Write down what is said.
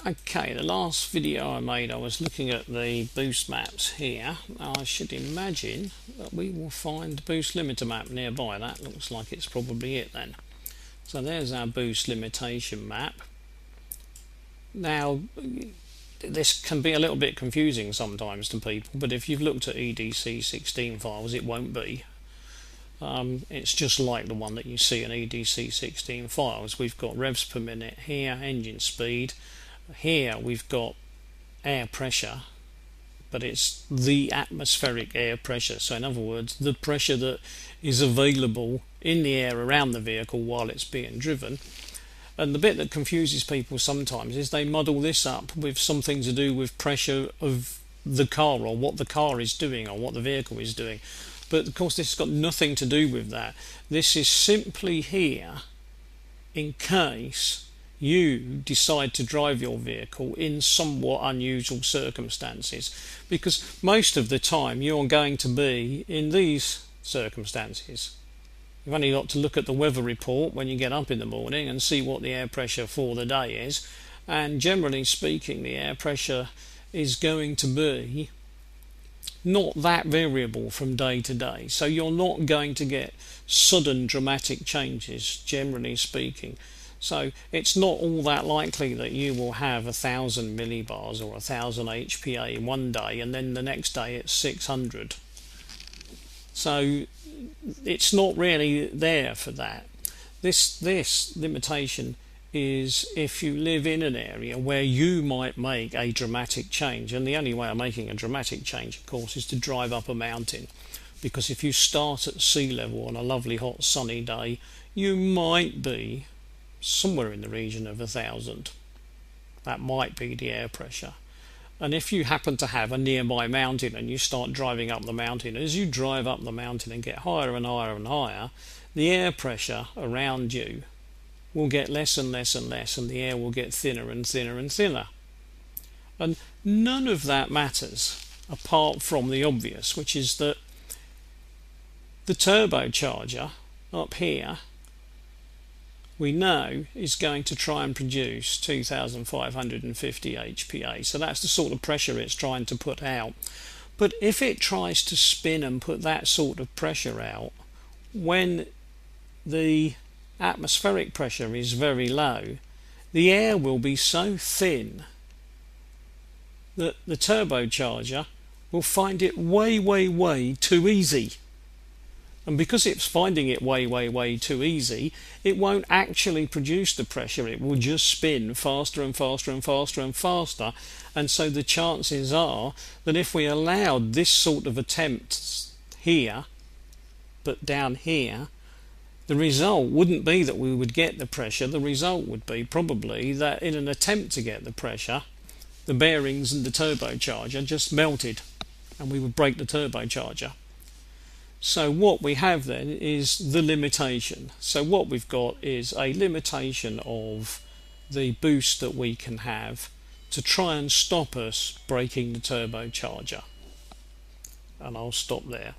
Okay, the last video I made, I was looking at the boost maps here. Now, I should imagine that we will find the boost limiter map nearby. That looks like it's probably it then. So there's our boost limitation map. Now, this can be a little bit confusing sometimes to people, but if you've looked at EDC16 files, it won't be. It's just like the one that you see in EDC16 files. We've got revs per minute here, engine speed. Here we've got air pressure, but it's the atmospheric air pressure. So in other words, the pressure that is available in the air around the vehicle while it's being driven. And the bit that confuses people sometimes is they muddle this up with something to do with pressure of the car, or what the car is doing, or what the vehicle is doing. But of course this has got nothing to do with that. This is simply here in case you decide to drive your vehicle in somewhat unusual circumstances, because most of the time you're going to be in these circumstances. You've only got to look at the weather report when you get up in the morning and see what the air pressure for the day is, and generally speaking the air pressure is going to be not that variable from day to day, so you're not going to get sudden dramatic changes, generally speaking. So it's not all that likely that you will have 1,000 millibars or 1,000 HPA in one day and then the next day it's 600. So it's not really there for that. This limitation is if you live in an area where you might make a dramatic change, and the only way of making a dramatic change of course is to drive up a mountain, because if you start at sea level on a lovely hot sunny day you might be somewhere in the region of 1,000. That might be the air pressure. And if you happen to have a nearby mountain and you start driving up the mountain, as you drive up the mountain and get higher and higher and higher, the air pressure around you will get less and less and less, and the air will get thinner and thinner and thinner. And none of that matters apart from the obvious, which is that the turbocharger up here we know is going to try and produce 2,550 HPA. So that's the sort of pressure it's trying to put out. But if it tries to spin and put that sort of pressure out when the atmospheric pressure is very low, the air will be so thin that the turbocharger will find it way too easy. And because it's finding it way too easy, it won't actually produce the pressure. It will just spin faster and faster and faster and faster. And so the chances are that if we allowed this sort of attempt here, but down here, the result wouldn't be that we would get the pressure. The result would be probably that in an attempt to get the pressure, the bearings and the turbocharger just melted and we would break the turbocharger. So what we have then is the limitation. So what we've got is a limitation of the boost that we can have to try and stop us breaking the turbocharger. And I'll stop there.